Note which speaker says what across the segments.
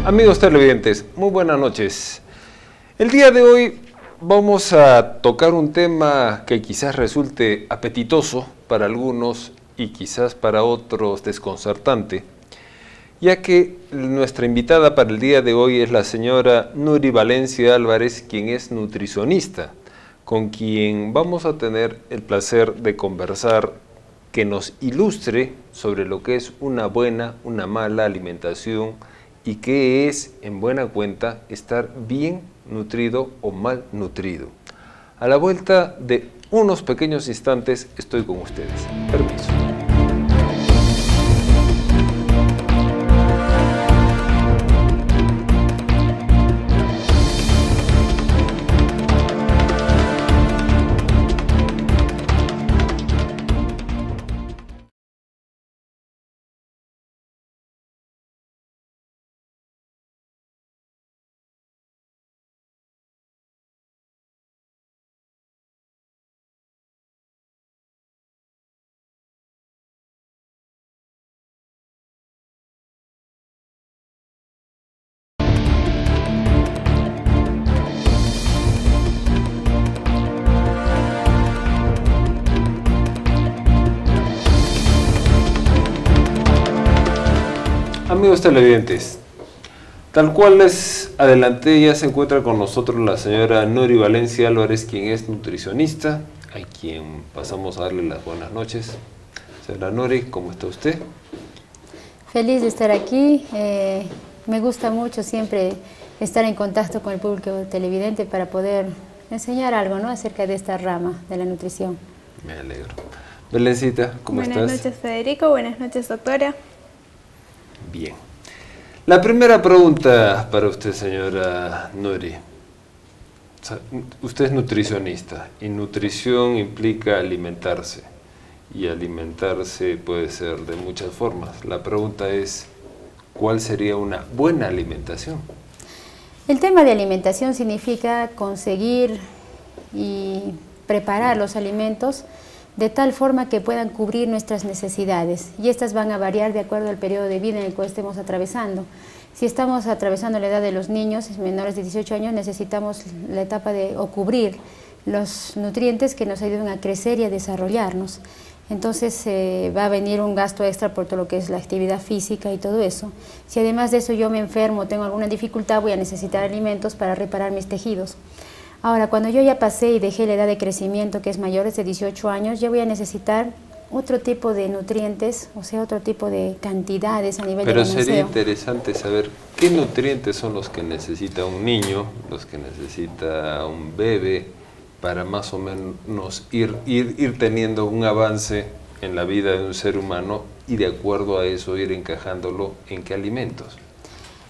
Speaker 1: Amigos televidentes, muy buenas noches. El día de hoy vamos a tocar un tema que quizás resulte apetitoso para algunos y quizás para otros desconcertante, ya que nuestra invitada para el día de hoy es la señora Nuri Valencia Álvarez, quien es nutricionista, con quien vamos a tener el placer de conversar, que nos ilustre sobre lo que es una buena, una mala alimentación y qué es, en buena cuenta, estar bien nutrido o mal nutrido. A la vuelta de unos pequeños instantes estoy con ustedes. Permiso. Amigos televidentes, tal cual les adelanté, ya se encuentra con nosotros la señora Nuri Valencia Álvarez, quien es nutricionista, a quien pasamos a darle las buenas noches. Señora Nuri, ¿cómo está usted?
Speaker 2: Feliz de estar aquí. Me gusta mucho siempre estar en contacto con el público televidente para poder enseñar algo, ¿no?, acerca de esta rama de la nutrición.
Speaker 1: Me alegro. Belencita, ¿cómo estás?
Speaker 3: Buenas noches, Federico. Buenas noches, doctora.
Speaker 1: Bien. La primera pregunta para usted, señora Nuri. Usted es nutricionista y nutrición implica alimentarse. Y alimentarse puede ser de muchas formas. La pregunta es, ¿cuál sería una buena alimentación?
Speaker 2: El tema de alimentación significa conseguir y preparar los alimentos de tal forma que puedan cubrir nuestras necesidades, y estas van a variar de acuerdo al periodo de vida en el cual estemos atravesando. Si estamos atravesando la edad de los niños menores de 18 años, necesitamos la etapa de cubrir los nutrientes que nos ayuden a crecer y a desarrollarnos. Entonces va a venir un gasto extra por todo lo que es la actividad física y todo eso. Si además de eso yo me enfermo, tengo alguna dificultad, voy a necesitar alimentos para reparar mis tejidos. Ahora, cuando yo ya pasé y dejé la edad de crecimiento, que es mayores de 18 años, ya voy a necesitar otro tipo de nutrientes, o sea, otro tipo de cantidades a nivel de balanceo.
Speaker 1: Pero sería interesante saber qué nutrientes son los que necesita un niño, los que necesita un bebé, para más o menos ir teniendo un avance en la vida de un ser humano y de acuerdo a eso ir encajándolo en qué alimentos.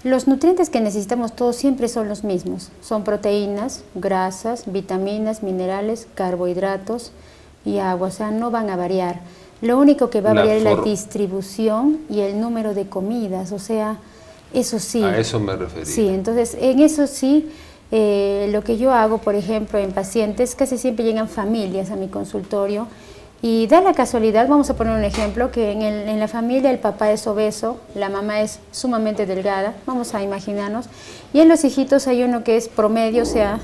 Speaker 2: Los nutrientes que necesitamos todos siempre son los mismos, son proteínas, grasas, vitaminas, minerales, carbohidratos y agua, o sea, no van a variar. Lo único que va a variar es la distribución y el número de comidas, o sea, eso sí.
Speaker 1: A eso me refería.
Speaker 2: Sí, entonces en eso sí, lo que yo hago, por ejemplo, en pacientes, casi siempre llegan familias a mi consultorio. Y da la casualidad, vamos a poner un ejemplo, que en la familia el papá es obeso, la mamá es sumamente delgada, vamos a imaginarnos, y en los hijitos hay uno que es promedio, o sea,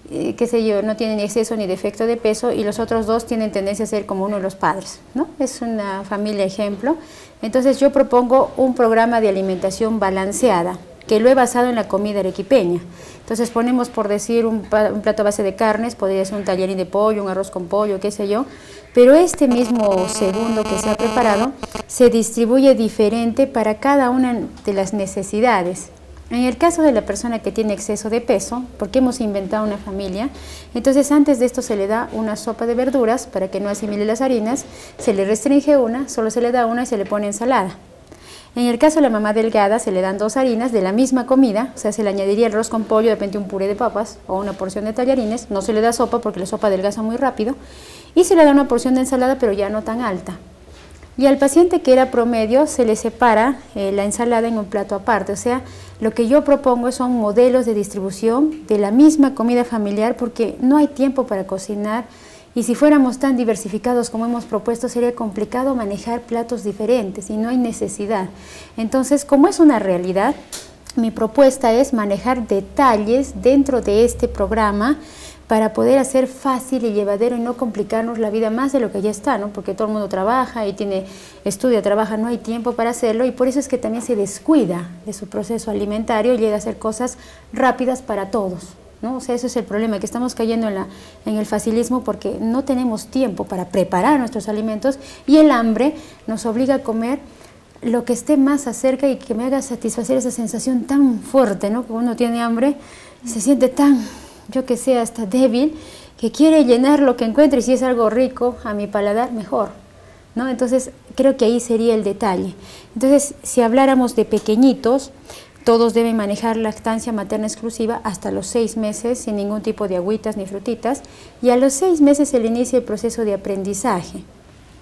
Speaker 2: qué sé yo, no tiene ni exceso ni defecto de peso, y los otros dos tienen tendencia a ser como uno de los padres, ¿no? Es una familia ejemplo. Entonces yo propongo un programa de alimentación balanceada, que lo he basado en la comida arequipeña. Entonces ponemos, por decir, un plato a base de carnes, podría ser un tallarín de pollo, un arroz con pollo, qué sé yo, pero este mismo segundo que se ha preparado se distribuye diferente para cada una de las necesidades. En el caso de la persona que tiene exceso de peso, porque hemos inventado una familia, entonces antes de esto se le da una sopa de verduras para que no asimile las harinas, se le restringe una, solo se le da una y se le pone ensalada. En el caso de la mamá delgada se le dan 2 harinas de la misma comida, o sea, se le añadiría arroz con pollo, de repente un puré de papas o una porción de tallarines, no se le da sopa porque la sopa adelgaza muy rápido, y se le da una porción de ensalada pero ya no tan alta. Y al paciente que era promedio se le separa la ensalada en un plato aparte, o sea, lo que yo propongo son modelos de distribución de la misma comida familiar porque no hay tiempo para cocinar. Y si fuéramos tan diversificados como hemos propuesto, sería complicado manejar platos diferentes y no hay necesidad. Entonces, como es una realidad, mi propuesta es manejar detalles dentro de este programa para poder hacer fácil y llevadero y no complicarnos la vida más de lo que ya está, ¿no? Porque todo el mundo trabaja y estudia, trabaja, no hay tiempo para hacerlo, y por eso es que también se descuida de su proceso alimentario y llega a hacer cosas rápidas para todos, ¿no? O sea, ese es el problema, que estamos cayendo en el facilismo porque no tenemos tiempo para preparar nuestros alimentos, y el hambre nos obliga a comer lo que esté más cerca y que me haga satisfacer esa sensación tan fuerte, ¿no? Que uno tiene hambre y se siente tan, yo que sé, hasta débil, que quiere llenar lo que encuentre, y si es algo rico a mi paladar, mejor, ¿no? Entonces, creo que ahí sería el detalle. Entonces, si habláramos de pequeñitos, todos deben manejar lactancia materna exclusiva hasta los 6 meses, sin ningún tipo de agüitas ni frutitas, y a los 6 meses se le inicia el proceso de aprendizaje,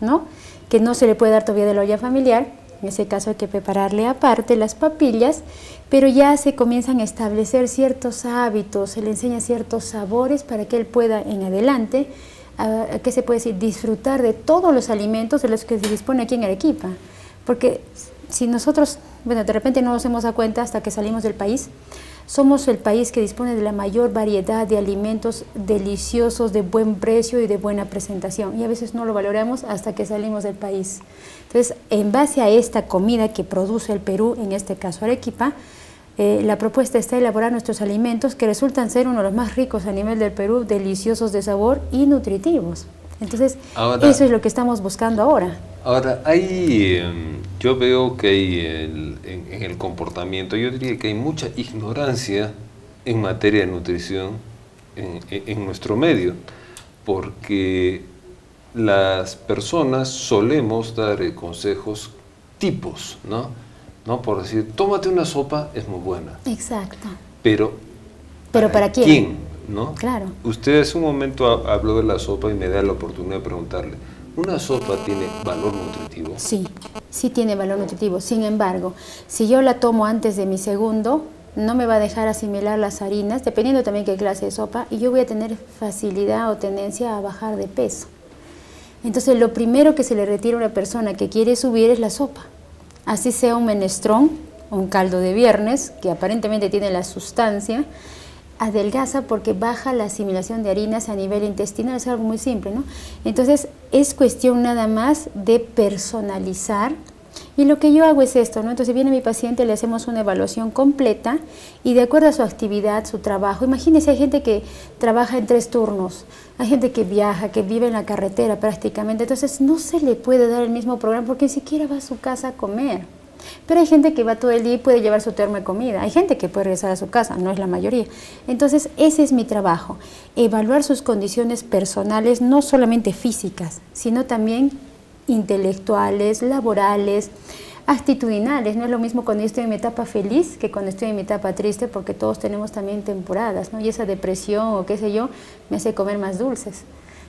Speaker 2: ¿no? Que no se le puede dar todavía de la olla familiar. En ese caso hay que prepararle aparte las papillas, pero ya se comienzan a establecer ciertos hábitos, se le enseña ciertos sabores para que él pueda en adelante, ¿qué se puede decir?, disfrutar de todos los alimentos de los que se dispone aquí en Arequipa. Porque si nosotros, bueno, de repente no nos hemos dado cuenta hasta que salimos del país, somos el país que dispone de la mayor variedad de alimentos deliciosos, de buen precio y de buena presentación, y a veces no lo valoramos hasta que salimos del país. Entonces, en base a esta comida que produce el Perú, en este caso Arequipa, la propuesta está elaborar nuestros alimentos que resultan ser uno de los más ricos a nivel del Perú, deliciosos de sabor y nutritivos. Entonces, eso es lo que estamos buscando ahora.
Speaker 1: Ahora, yo veo que hay en el comportamiento, yo diría que hay mucha ignorancia en materia de nutrición en nuestro medio, porque las personas solemos dar consejos tipos, ¿no? Por decir, tómate una sopa, es muy buena.
Speaker 2: Exacto.
Speaker 1: Pero
Speaker 2: ¿para quién?
Speaker 1: ¿No?
Speaker 2: Claro.
Speaker 1: Usted hace un momento habló de la sopa y me da la oportunidad de preguntarle, ¿una sopa tiene valor nutritivo?
Speaker 2: Sí, sí tiene valor nutritivo. Sin embargo, si yo la tomo antes de mi segundo, no me va a dejar asimilar las harinas, dependiendo también qué clase de sopa, y yo voy a tener facilidad o tendencia a bajar de peso. Entonces, lo primero que se le retira a una persona que quiere subir es la sopa. Así sea un menestrón, un caldo de viernes, que aparentemente tiene la sustancia, adelgaza porque baja la asimilación de harinas a nivel intestinal, es algo muy simple, ¿no? Entonces, es cuestión nada más de personalizar, y lo que yo hago es esto, ¿no? Entonces viene mi paciente, le hacemos una evaluación completa, y de acuerdo a su actividad, su trabajo, imagínense, hay gente que trabaja en 3 turnos, hay gente que viaja, que vive en la carretera prácticamente, entonces no se le puede dar el mismo programa porque ni siquiera va a su casa a comer. Pero hay gente que va todo el día y puede llevar su termo de comida, hay gente que puede regresar a su casa, no es la mayoría. Entonces ese es mi trabajo, evaluar sus condiciones personales, no solamente físicas, sino también intelectuales, laborales, actitudinales. No es lo mismo cuando yo estoy en mi etapa feliz que cuando estoy en mi etapa triste, porque todos tenemos también temporadas, ¿no? Y esa depresión o qué sé yo me hace comer más dulces.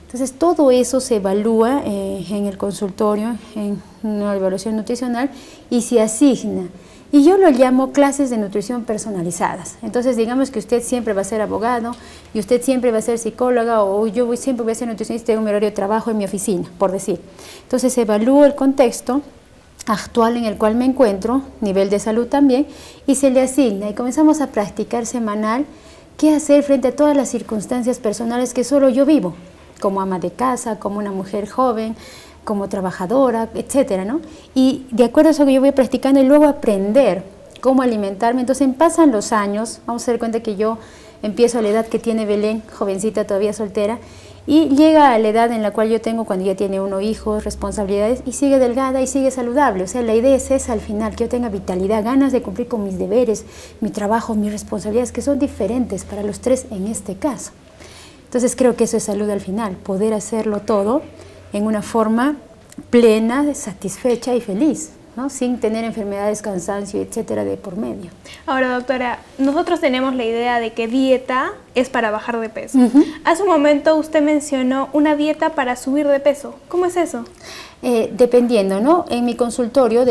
Speaker 2: Entonces, todo eso se evalúa en el consultorio, en una evaluación nutricional, y se asigna. Y yo lo llamo clases de nutrición personalizadas. Entonces, digamos que usted siempre va a ser abogado, y usted siempre va a ser psicóloga, o yo siempre voy a ser nutricionista, tengo mi horario de trabajo en mi oficina, por decir. Entonces, evalúo el contexto actual en el cual me encuentro, nivel de salud también, y se le asigna, y comenzamos a practicar semanal qué hacer frente a todas las circunstancias personales que solo yo vivo, como ama de casa, como una mujer joven, como trabajadora, etcétera, ¿no? Y de acuerdo a eso que yo voy practicando y luego aprender cómo alimentarme. Entonces pasan los años, vamos a dar cuenta que yo empiezo a la edad que tiene Belén, jovencita todavía soltera, y llega a la edad en la cual yo tengo cuando ya tiene 1 hijo, responsabilidades, y sigue delgada y sigue saludable. O sea, la idea es esa al final, que yo tenga vitalidad, ganas de cumplir con mis deberes, mi trabajo, mis responsabilidades, que son diferentes para los 3 en este caso. Entonces creo que eso es salud al final, poder hacerlo todo en una forma plena, satisfecha y feliz, ¿no? Sin tener enfermedades, cansancio, etcétera, de por medio.
Speaker 3: Ahora, doctora, nosotros tenemos la idea de que dieta es para bajar de peso. Hace un momento usted mencionó una dieta para subir de peso. ¿Cómo es eso?
Speaker 2: Dependiendo, ¿no? En mi consultorio,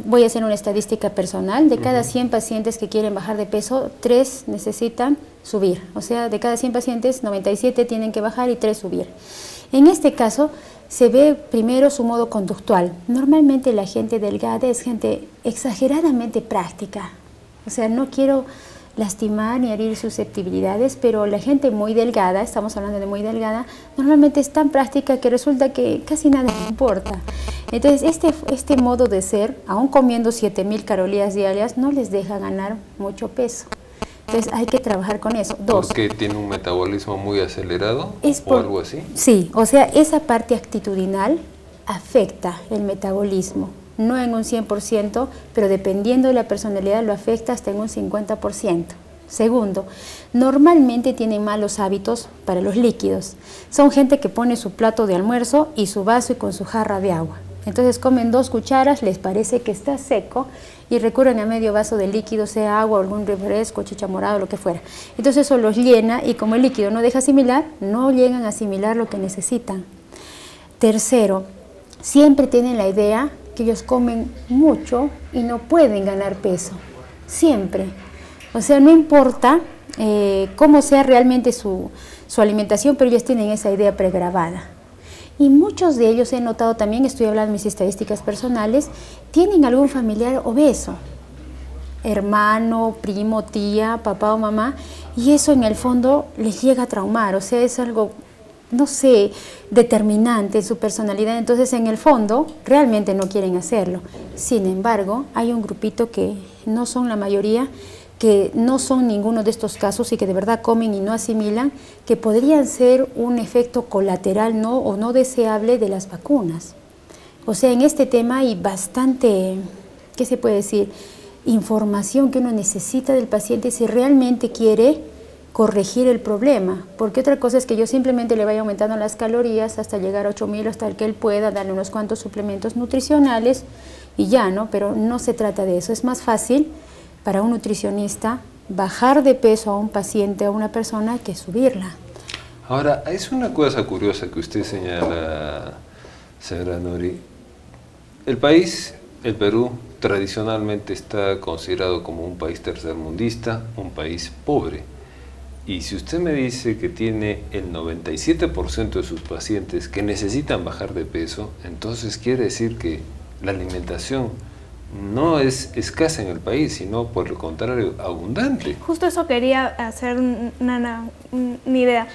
Speaker 2: voy a hacer una estadística personal, de cada 100 pacientes que quieren bajar de peso, 3 necesitan subir. O sea, de cada 100 pacientes, 97 tienen que bajar y 3 subir. En este caso, se ve primero su modo conductual. Normalmente la gente delgada es gente exageradamente práctica, O sea, no quiero lastimar ni herir susceptibilidades, pero la gente muy delgada, estamos hablando de muy delgada, normalmente es tan práctica que resulta que casi nada le importa. Entonces, este modo de ser, aún comiendo 7.000 calorías diarias, no les deja ganar mucho peso. Entonces, hay que trabajar con eso. Dos.
Speaker 1: ¿Porque tiene un metabolismo muy acelerado o algo así?
Speaker 2: Sí, o sea, esa parte actitudinal afecta el metabolismo. No en un 100%, pero dependiendo de la personalidad lo afecta hasta en un 50%. Segundo, normalmente tienen malos hábitos para los líquidos. Son gente que pone su plato de almuerzo y su vaso y con su jarra de agua. Entonces comen 2 cucharas, les parece que está seco y recurren a medio vaso de líquido, sea agua, algún refresco, chicha morada, lo que fuera. Entonces eso los llena y como el líquido no deja asimilar, no llegan a asimilar lo que necesitan. Tercero, siempre tienen la idea que ellos comen mucho y no pueden ganar peso, siempre. O sea, no importa cómo sea realmente su alimentación, pero ellos tienen esa idea pregrabada. Y muchos de ellos, he notado también, estoy hablando de mis estadísticas personales, tienen algún familiar obeso, hermano, primo, tía, papá o mamá, y eso en el fondo les llega a traumar, o sea, es algo, no sé, determinante en su personalidad. Entonces en el fondo realmente no quieren hacerlo. Sin embargo, hay un grupito que no son la mayoría, que no son ninguno de estos casos y que de verdad comen y no asimilan, que podrían ser un efecto colateral o no deseable de las vacunas. O sea, en este tema hay bastante, ¿qué se puede decir?, información que uno necesita del paciente si realmente quiere corregir el problema, porque otra cosa es que yo simplemente le vaya aumentando las calorías hasta llegar a 8.000, hasta el que él pueda darle unos cuantos suplementos nutricionales y ya, ¿no? Pero no se trata de eso. Es más fácil para un nutricionista bajar de peso a un paciente, a una persona, que subirla.
Speaker 1: Ahora, es una cosa curiosa que usted señala, señora Nuri. El país, el Perú, tradicionalmente está considerado como un país tercermundista, un país pobre. Y si usted me dice que tiene el 97% de sus pacientes que necesitan bajar de peso, entonces quiere decir que la alimentación no es escasa en el país, sino por el contrario, abundante.
Speaker 3: Justo eso quería hacer una idea.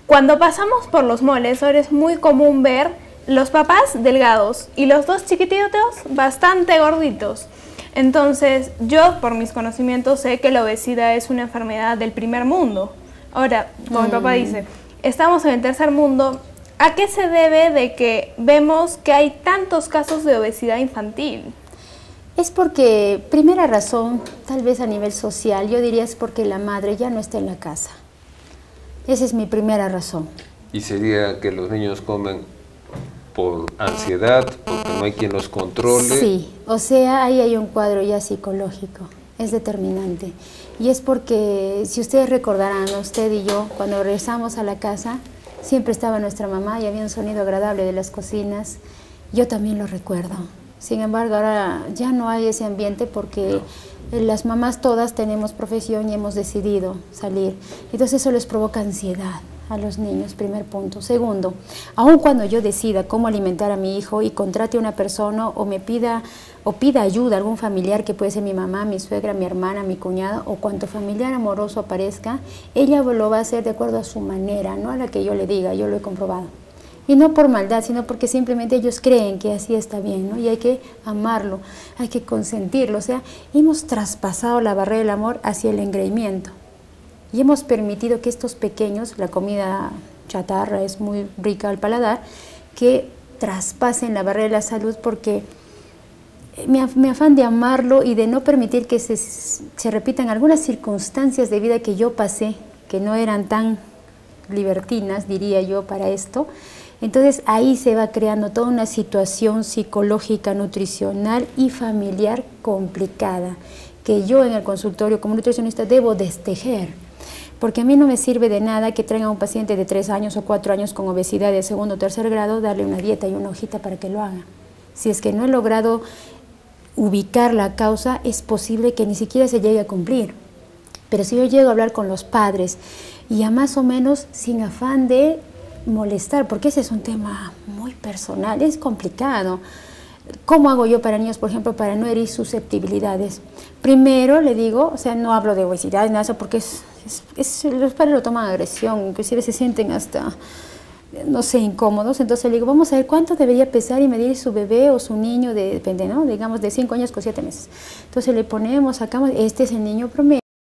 Speaker 3: Cuando pasamos por los moles, ahora es muy común ver los papás delgados y los 2 chiquititos bastante gorditos. Entonces, yo por mis conocimientos sé que la obesidad es una enfermedad del primer mundo. Ahora, como mi papá dice, estamos en el tercer mundo. ¿A qué se debe de que vemos que hay tantos casos de obesidad infantil?
Speaker 2: Es porque, primera razón, tal vez a nivel social, yo diría es porque la madre ya no está en la casa. Esa es mi primera razón.
Speaker 1: ¿Y sería que los niños comen por ansiedad, porque no hay quien los controle?
Speaker 2: Sí, o sea, ahí hay un cuadro ya psicológico, es determinante. Y es porque, si ustedes recordarán, usted y yo, cuando regresamos a la casa, siempre estaba nuestra mamá y había un sonido agradable de las cocinas. Yo también lo recuerdo. Sin embargo, ahora ya no hay ese ambiente porque las mamás todas tenemos profesión y hemos decidido salir. Entonces eso les provoca ansiedad a los niños, primer punto. Segundo, aun cuando yo decida cómo alimentar a mi hijo y contrate a una persona o pida ayuda a algún familiar, que puede ser mi mamá, mi suegra, mi hermana, mi cuñada o cuanto familiar amoroso aparezca, ella lo va a hacer de acuerdo a su manera, no a la que yo le diga, yo lo he comprobado. Y no por maldad, sino porque simplemente ellos creen que así está bien, ¿no? Y hay que amarlo, hay que consentirlo. O sea, hemos traspasado la barrera del amor hacia el engreimiento. Y hemos permitido que estos pequeños, la comida chatarra es muy rica al paladar, que traspasen la barrera de la salud porque mi afán de amarlo y de no permitir que se repitan algunas circunstancias de vida que yo pasé, que no eran tan libertinas, diría yo, para esto. Entonces ahí se va creando toda una situación psicológica, nutricional y familiar complicada, que yo en el consultorio como nutricionista debo destejer. Porque a mí no me sirve de nada que traiga a un paciente de 3 años o 4 años con obesidad de segundo o tercer grado, darle una dieta y una hojita para que lo haga. Si es que no he logrado ubicar la causa, es posible que ni siquiera se llegue a cumplir. Pero si yo llego a hablar con los padres y a más o menos sin afán de molestar, porque ese es un tema muy personal, es complicado. ¿Cómo hago yo para niños, por ejemplo, para no herir susceptibilidades? Primero le digo, o sea, no hablo de obesidad, nada, porque los padres lo toman agresión, inclusive se sienten hasta, no sé, incómodos. Entonces le digo, vamos a ver cuánto debería pesar y medir su bebé o su niño, depende, ¿no? Digamos de 5 años con 7 meses. Entonces le ponemos, sacamos, este es el niño promedio.